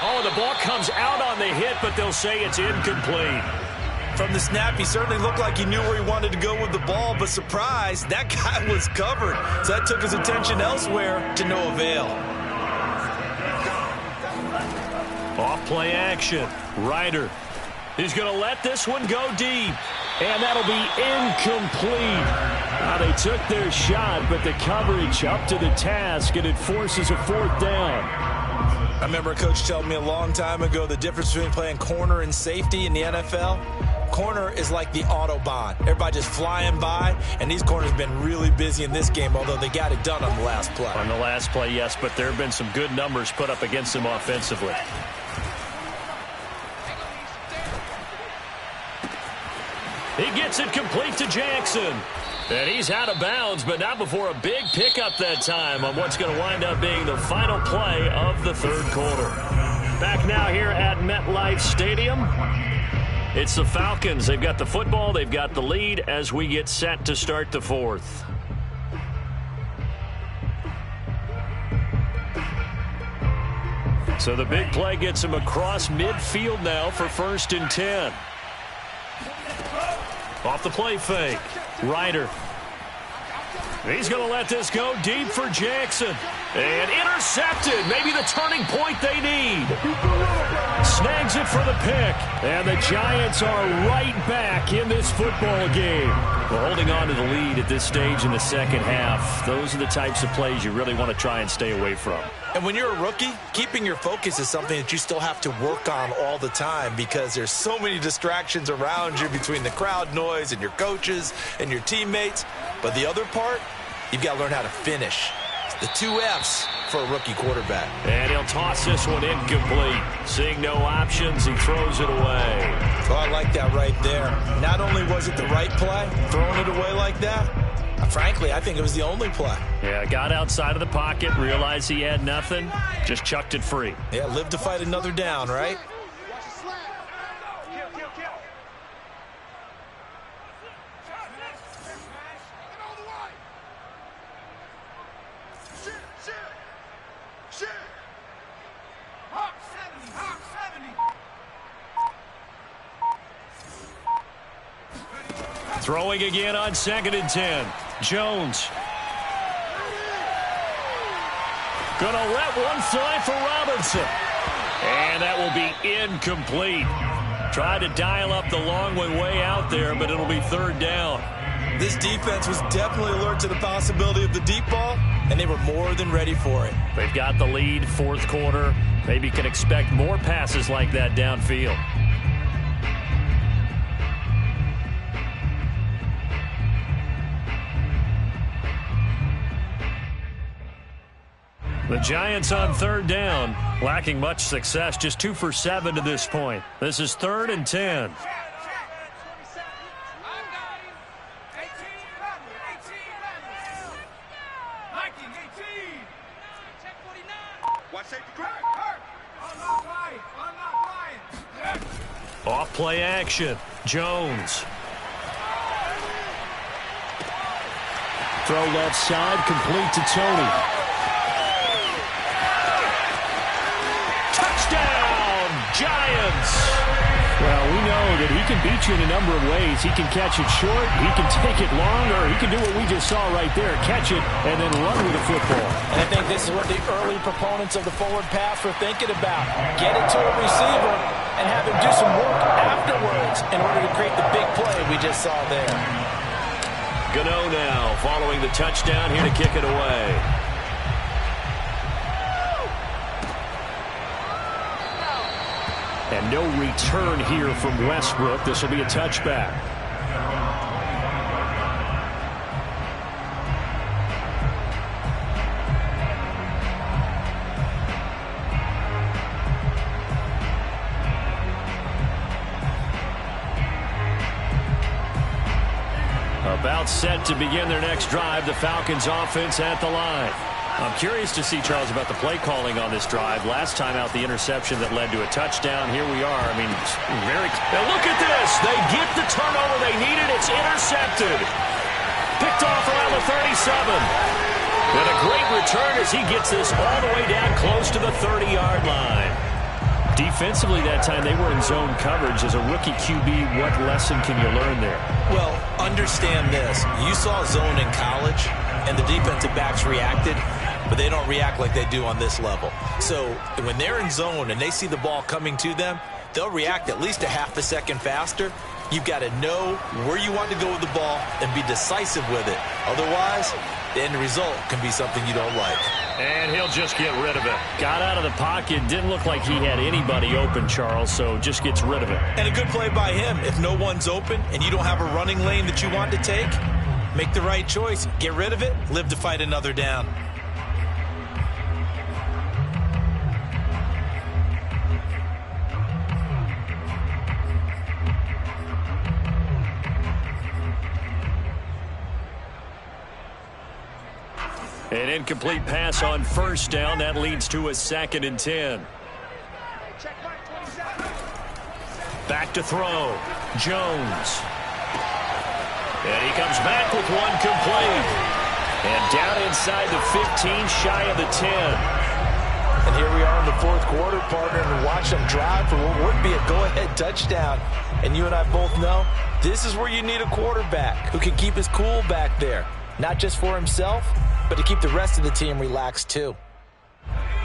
Oh, the ball comes out on the hit, but they'll say it's incomplete.
From the snap, he certainly looked like he knew where he wanted to go with the ball, but surprise, that guy was covered. So that took his attention elsewhere to no avail.
Off play action. Ryder. He's going to let this one go deep. And that'll be incomplete. Now they took their shot, but the coverage up to the task, and it forces a fourth down.
I remember a coach telling me a long time ago the difference between playing corner and safety in the NFL. Corner is like the Autobahn. Everybody just flying by, and these corners have been really busy in this game, although they got it done on the last play.
On the last play, yes, but there have been some good numbers put up against them offensively. He gets it complete to Jackson. And he's out of bounds, but not before a big pickup that time on what's going to wind up being the final play of the third quarter. Back now here at MetLife Stadium. It's the Falcons. They've got the football. They've got the lead as we get set to start the fourth. So the big play gets him across midfield now for 1st and 10. Off the play fake. Ryder. He's going to let this go deep for Jackson. And intercepted. Maybe the turning point they need. Snags it for the pick. And the Giants are right back in this football game. We're holding on to the lead at this stage in the second half. Those are the types of plays you really want to try and stay away from.
And when you're a rookie, keeping your focus is something that you still have to work on all the time because there's so many distractions around you between the crowd noise and your coaches and your teammates. But the other part, you've got to learn how to finish. It's the 2 F's for a rookie quarterback.
And he'll toss this one incomplete. Seeing no options, he throws it away.
Oh, I like that right there. Not only was it the right play, throwing it away like that, frankly, I think it was the only play.
Yeah, got outside of the pocket, realized he had nothing, just chucked it free.
Yeah, live to fight another down, right?
Throwing again on 2nd and 10. Jones. Gonna let one fly for Robinson. And that will be incomplete. Tried to dial up the long one way out there, but it'll be 3rd down.
This defense was definitely alert to the possibility of the deep ball, and they were more than ready for it.
They've got the lead, 4th quarter. Maybe can expect more passes like that downfield. The Giants on 3rd down, lacking much success, just 2 for 7 to this point. This is 3rd and 10. Off play action, Jones. Throw left side, complete to Tony. Touchdown, Giants! Well, we know that he can beat you in a number of ways. He can catch it short, he can take it long, or he can do what we just saw right there, catch it and then run with the football.
And I think this is what the early proponents of the forward pass were thinking about. Get it to a receiver and have him do some work afterwards in order to create the big play we just saw there.
Gano now following the touchdown here to kick it away. And no return here from Westbrook. This will be a touchback. About set to begin their next drive, the Falcons offense at the line. I'm curious to see, Charles, about the play calling on this drive. Last time out, the interception that led to a touchdown. Here we are. I mean, very. Now look at this. They get the turnover they needed. It's intercepted. Picked off around the 37. And a great return as he gets this all the way down close to the 30-yard line. Defensively that time, they were in zone coverage. As a rookie QB, what lesson can you learn there?
Well, understand this. You saw zone in college, and the defensive backs reacted, but they don't react like they do on this level. So when they're in zone and they see the ball coming to them, they'll react at least a half a second faster. You've got to know where you want to go with the ball and be decisive with it. Otherwise, the end result can be something you don't like.
And he'll just get rid of it. Got out of the pocket. Didn't look like he had anybody open, Charles, so just gets rid of it.
And a good play by him. If no one's open and you don't have a running lane that you want to take, make the right choice. Get rid of it. Live to fight another down.
An incomplete pass on first down. That leads to a 2nd and 10. Back to throw. Jones. And he comes back with one complete. And down inside the 15, shy of the 10.
And here we are in the fourth quarter, partner, and watch them drive for what would be a go-ahead touchdown. And you and I both know this is where you need a quarterback who can keep his cool back there. Not just for himself, but to keep the rest of the team relaxed too.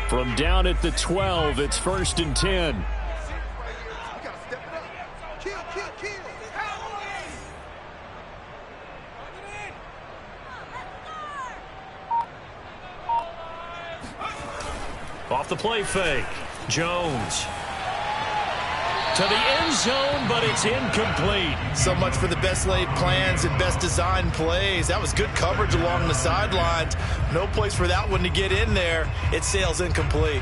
From down at the 12, it's 1st and 10.
You gotta step it up. Kill.
Off the play fake. Jones. To the end zone, but it's incomplete.
So much for the best laid plans and best designed plays. That was good coverage along the sidelines. No place for that one to get in there. It sails incomplete.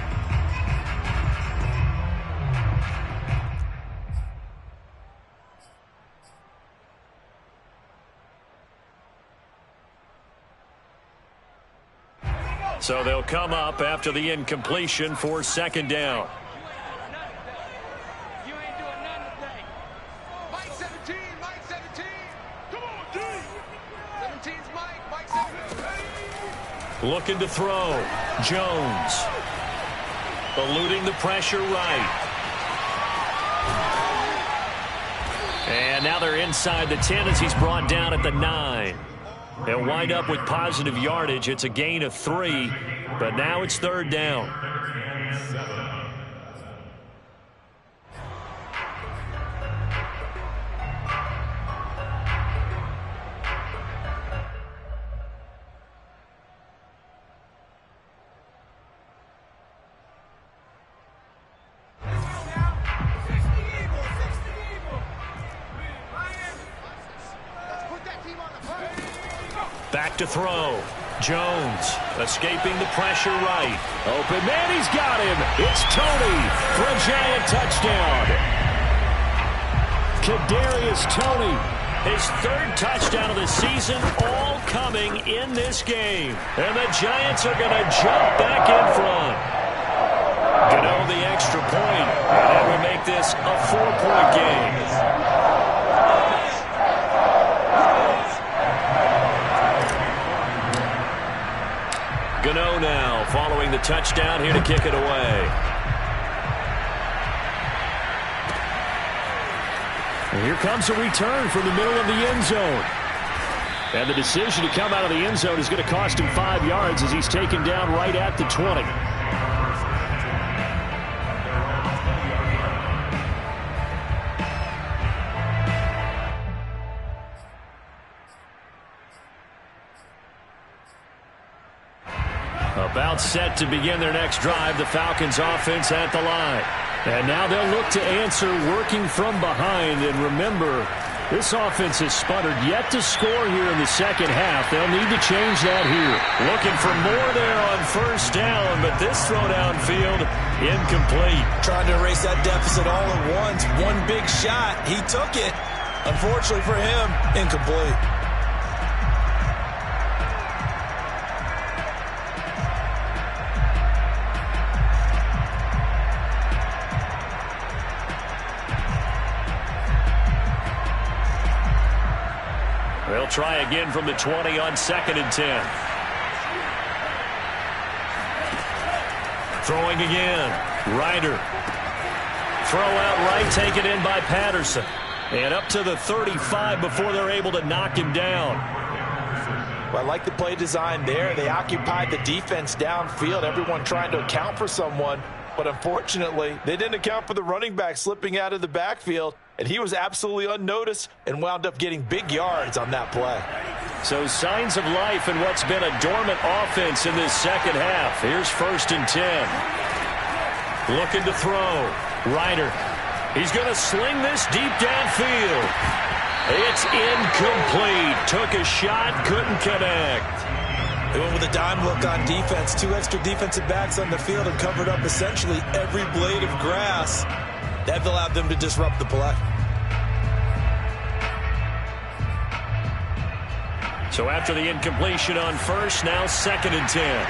So they'll come up after the incompletion for 2nd down.
Mike 17. Come on, D. 17's Mike 17.
Looking to throw. Jones. Eluding the pressure right. And now they're inside the 10 as he's brought down at the 9. They'll wind up with positive yardage. It's a gain of 3, but now it's 3rd down. Back to throw. Jones escaping the pressure right. Open man, he's got him. It's Toney for a giant touchdown. Kadarius Toney, his 3rd touchdown of the season, all coming in this game. And the Giants are going to jump back in front. Gano the extra point, and that will make this a 4-point game. Gano now following the touchdown here to kick it away. And here comes a return from the middle of the end zone. And the decision to come out of the end zone is going to cost him 5 yards as he's taken down right at the 20. About set to begin their next drive, the Falcons offense at the line. And now they'll look to answer working from behind. And remember, this offense has sputtered yet to score here in the second half. They'll need to change that here. Looking for more there on first down, but this throw downfield, incomplete.
Trying to erase that deficit all at once. One big shot. He took it. Unfortunately for him, incomplete.
They'll try again from the 20 on 2nd and 10. Throwing again. Ryder. Throw out right, taken in by Patterson. And up to the 35 before they're able to knock him down.
Well, I like the play design there. They occupied the defense downfield, everyone trying to account for someone. But unfortunately, they didn't account for the running back slipping out of the backfield. And he was absolutely unnoticed and wound up getting big yards on that play.
So signs of life in what's been a dormant offense in this second half. Here's 1st and 10. Looking to throw. Ryder. He's going to sling this deep downfield. It's incomplete. Took a shot, couldn't connect.
They went with a dime look on defense. 2 extra defensive backs on the field and covered up essentially every blade of grass. That allowed them to disrupt the play.
So after the incompletion on first, now 2nd and 10.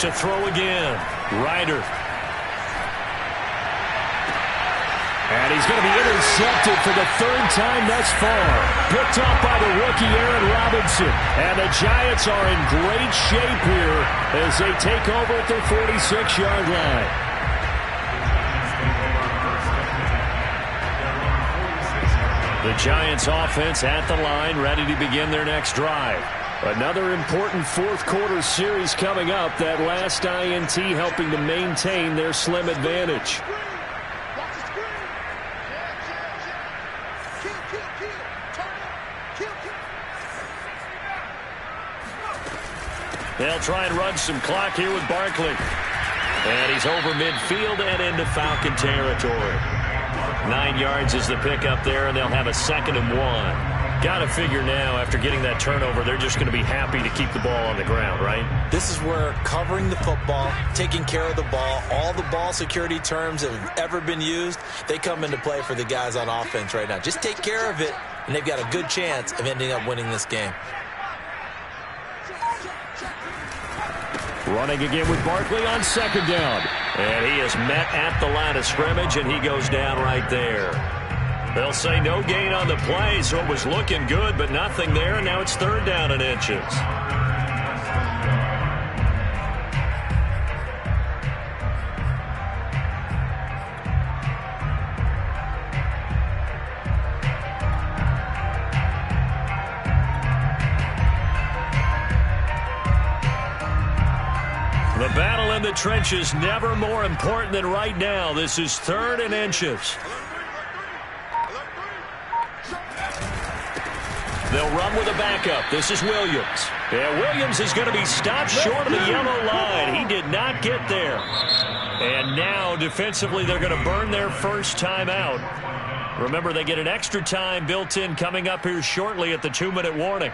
To throw again. Ryder. And he's going to be intercepted for the 3rd time thus far. Picked off by the rookie Aaron Robinson. And the Giants are in great shape here as they take over at their 46-yard line. The Giants offense at the line, ready to begin their next drive. Another important 4th quarter series coming up. That last INT helping to maintain their slim advantage. They'll try and run some clock here with Barkley. And he's over midfield and into Falcon territory. 9 yards is the pickup there, and they'll have a 2nd and 1. Got to figure now, after getting that turnover, they're just going to be happy to keep the ball on the ground, right?
This is where covering the football, taking care of the ball, all the ball security terms that have ever been used, they come into play for the guys on offense right now. Just take care of it, and they've got a good chance of ending up winning this game.
Running again with Barkley on 2nd down. And he is met at the line of scrimmage, and he goes down right there. They'll say no gain on the play, so it was looking good, but nothing there. Now it's 3rd down and inches. The battle in the trenches never more important than right now. This is 3rd and inches. They'll run with a backup. This is Williams. Yeah, Williams is going to be stopped short of the yellow line. He did not get there. And now, defensively, they're going to burn their first time out. Remember, they get an extra time built in coming up here shortly at the 2-minute warning.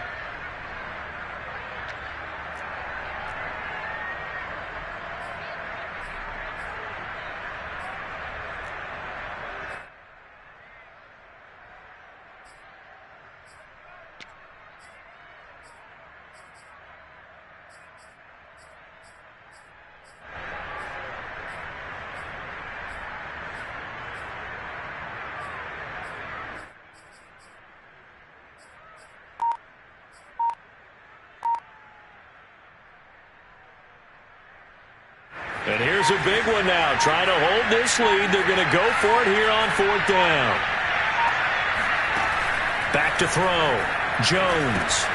And here's a big one now. Trying to hold this lead. They're going to go for it here on 4th down. Back to throw. Jones.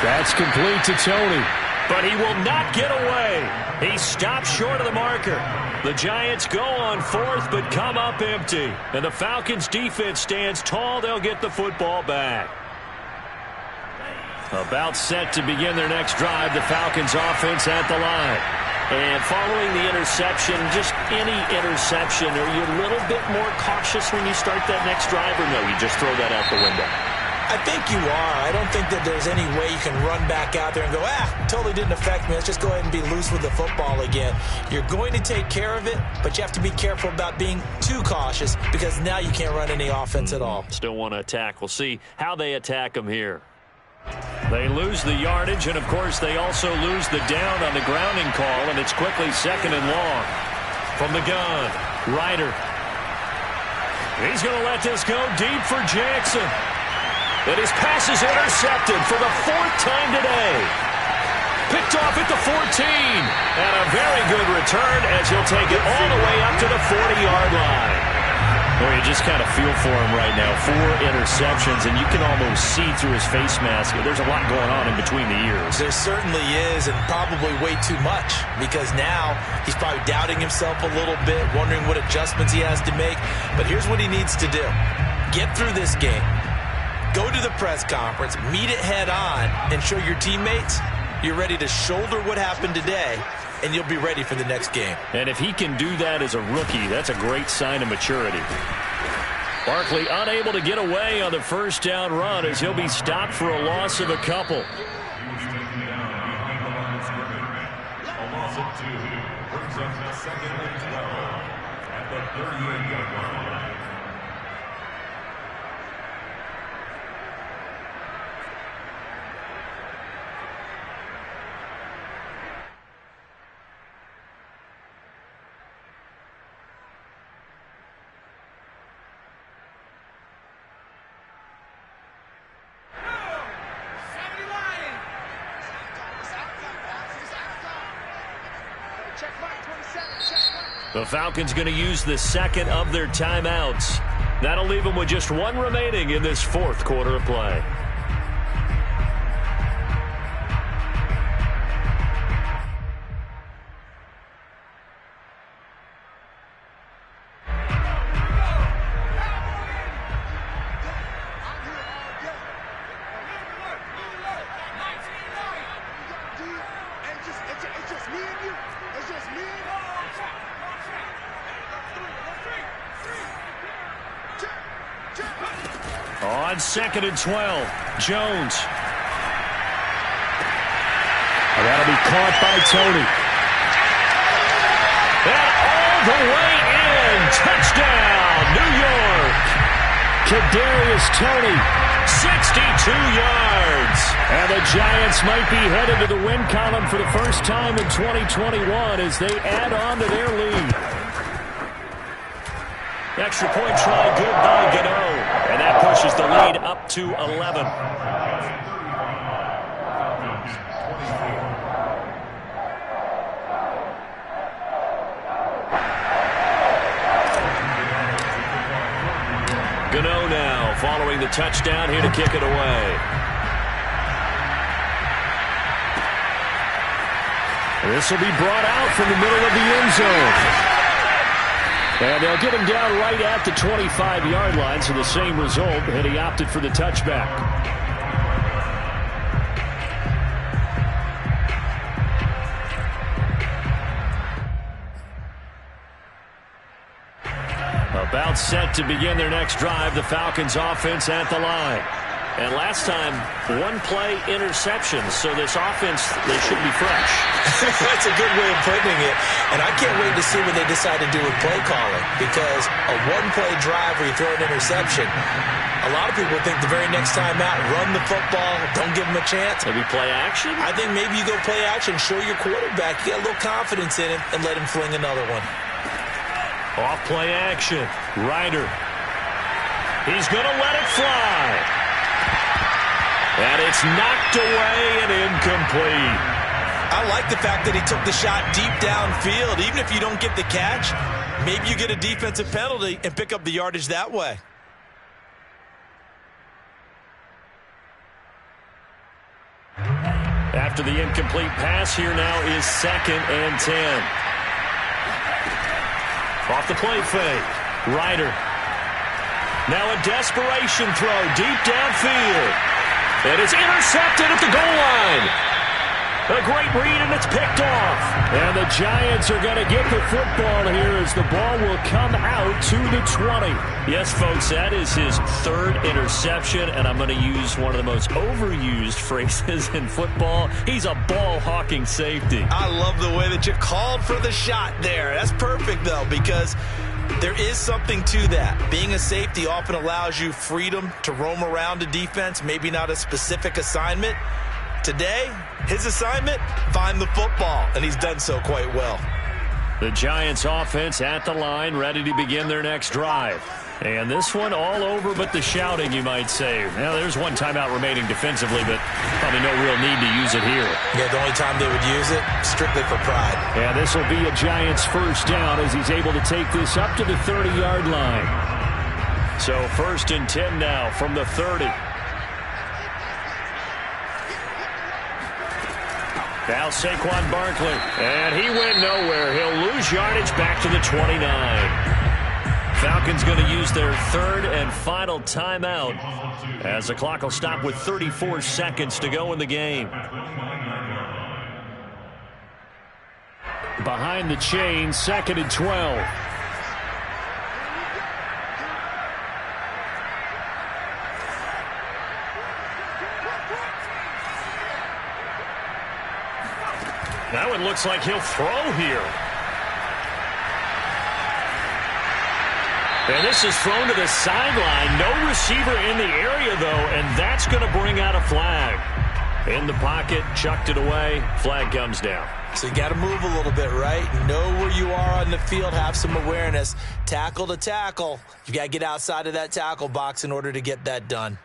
That's complete to Tony. But he will not get away. He stops short of the marker. The Giants go on 4th but come up empty. And the Falcons defense stands tall. They'll get the football back. About set to begin their next drive, the Falcons offense at the line.
And following the interception, just any interception, are you a little bit more cautious when you start that next drive, or no, you just throw that out the window? I think you are. I don't think that there's any way you can run back out there and go, totally didn't affect me. Let's just go ahead and be loose with the football again. You're going to take care of it, but you have to be careful about being too cautious because now you can't run any offense at all.
Still want to attack. We'll see how they attack them here. They lose the yardage, and, of course, they also lose the down on the grounding call, and it's quickly 2nd and long. From the gun, Ryder. He's going to let this go deep for Jackson. And his pass is intercepted for the 4th time today. Picked off at the 14. And a very good return as he'll take it all the way up to the 40-yard line. Well, you just kind of feel for him right now. 4 interceptions, and you can almost see through his face mask. There's a lot going on in between the ears.
There certainly is, and probably way too much, because now he's probably doubting himself a little bit, wondering what adjustments he has to make. But here's what he needs to do. Get through this game. Go to the press conference, meet it head on, and show your teammates you're ready to shoulder what happened today, and you'll be ready for the next game.
And if he can do that as a rookie, that's a great sign of maturity. Barkley unable to get away on the first down run as he'll be stopped for a loss of a couple.
He was taken down behind the line of scrimmage. A loss of 2 brings up the 2nd and 12 at the 38-yard line.
The Falcons going to use the 2nd of their timeouts. That'll leave them with just 1 remaining in this 4th quarter of play. On 2nd and 12, Jones. And that'll be caught by Toney. And all the way in. Touchdown, New York. Kadarius Toney, 62 yards. And the Giants might be headed to the win column for the first time in 2021 as they add on to their lead. Extra point try good by Gano. And that pushes the lead up to 11. Gano now following the touchdown here to kick it away. This will be brought out from the middle of the end zone. And they'll get him down right at the 25-yard line, so the same result, and he opted for the touchback. About set to begin their next drive, the Falcons offense at the line. And last time, 1-play interception, so this offense, they should be fresh.
That's a good way of putting it. And I can't wait to see what they decide to do with play calling, because a 1-play drive where you throw an interception, a lot of people think the very next time out, run the football, don't give them a chance.
Maybe play action?
I think maybe you go play action, show your quarterback, you got a little confidence in him, and let him fling another one.
Off play action. Ryder. He's going to let it fly. And it's knocked away and incomplete.
I like the fact that he took the shot deep downfield. Even if you don't get the catch, maybe you get a defensive penalty and pick up the yardage that way.
After the incomplete pass, here now is 2nd and 10. Off the play fake. Ryder. Now a desperation throw deep downfield. And it's intercepted at the goal line. A great read, and it's picked off. And the Giants are going to get the football here as the ball will come out to the 20. Yes, folks, that is his third interception, and I'm going to use one of the most overused phrases in football. He's a ball-hawking safety.
I love the way that you called for the shot there. That's perfect, though, because there is something to that. Being a safety often allows you freedom to roam around a defense, maybe not a specific assignment. Today, his assignment, find the football, and he's done so quite well.
The Giants offense at the line, ready to begin their next drive. And this one all over but the shouting, you might say. Now, there's one timeout remaining defensively, but probably no real need to use it here.
Yeah, the only time they would use it, strictly for pride.
And this will be a Giants first down as he's able to take this up to the 30-yard line. So 1st and 10 now from the 30. Now Saquon Barkley, and he went nowhere. He'll lose yardage back to the 29. Falcons going to use their third and final timeout as the clock will stop with 34 seconds to go in the game. Behind the chain, 2nd and 12. Now it looks like he'll throw here. And this is thrown to the sideline. No receiver in the area, though, and that's going to bring out a flag. In the pocket, chucked it away. Flag comes down.
So you got to move a little bit, right? Know where you are on the field, have some awareness. Tackle to tackle. You got to get outside of that tackle box in order to get that done.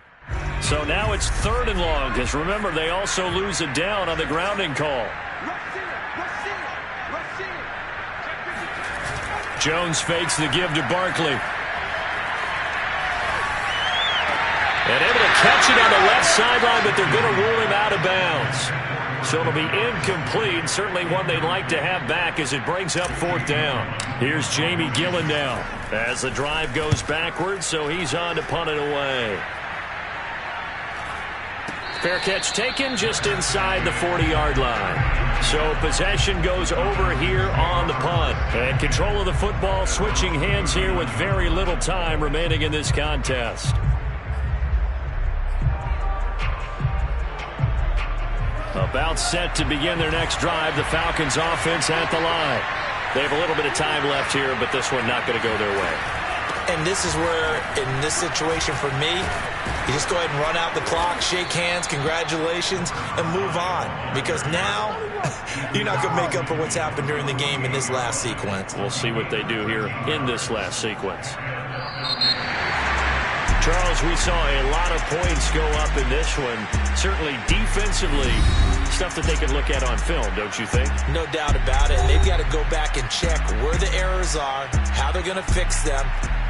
So now it's 3rd and long, because remember, they also lose a down on the grounding call. Jones fakes the give to Barkley. And able to catch it on the left sideline, but they're going to rule him out of bounds. So it'll be incomplete. Certainly one they'd like to have back as it brings up 4th down. Here's Jamie Gillen now as the drive goes backwards, so he's on to punt it away. Fair catch taken just inside the 40-yard line. So possession goes over here on the punt. And control of the football switching hands here with very little time remaining in this contest. About set to begin their next drive. The Falcons offense at the line. They have a little bit of time left here, but this one not going to go their way.
And this is where, in this situation for me, you just go ahead and run out the clock, shake hands, congratulations, and move on. Because now, you're not going to make up for what's happened during the game in this last sequence.
We'll see what they do here in this last sequence. Charles, we saw a lot of points go up in this one. Certainly defensively, stuff that they can look at on film, don't you think?
No doubt about it. And they've got to go back and check where the errors are, how they're going to fix them,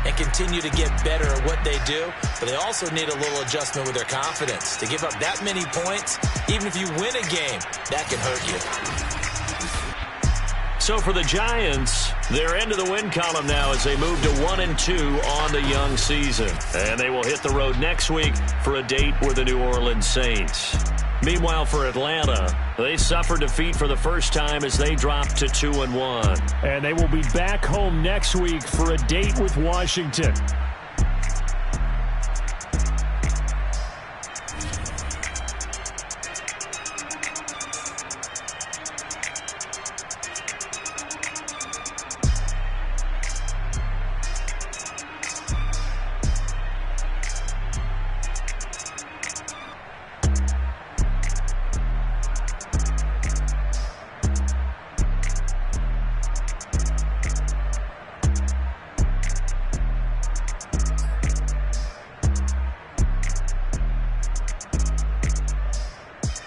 and continue to get better at what they do. But they also need a little adjustment with their confidence. To give up that many points, even if you win a game, that can hurt you.
So for the Giants, they're into the win column now as they move to 1-2 on the young season. And they will hit the road next week for a date with the New Orleans Saints. Meanwhile, for Atlanta, they suffered defeat for the first time as they dropped to 2-1. And they will be back home next week for a date with Washington.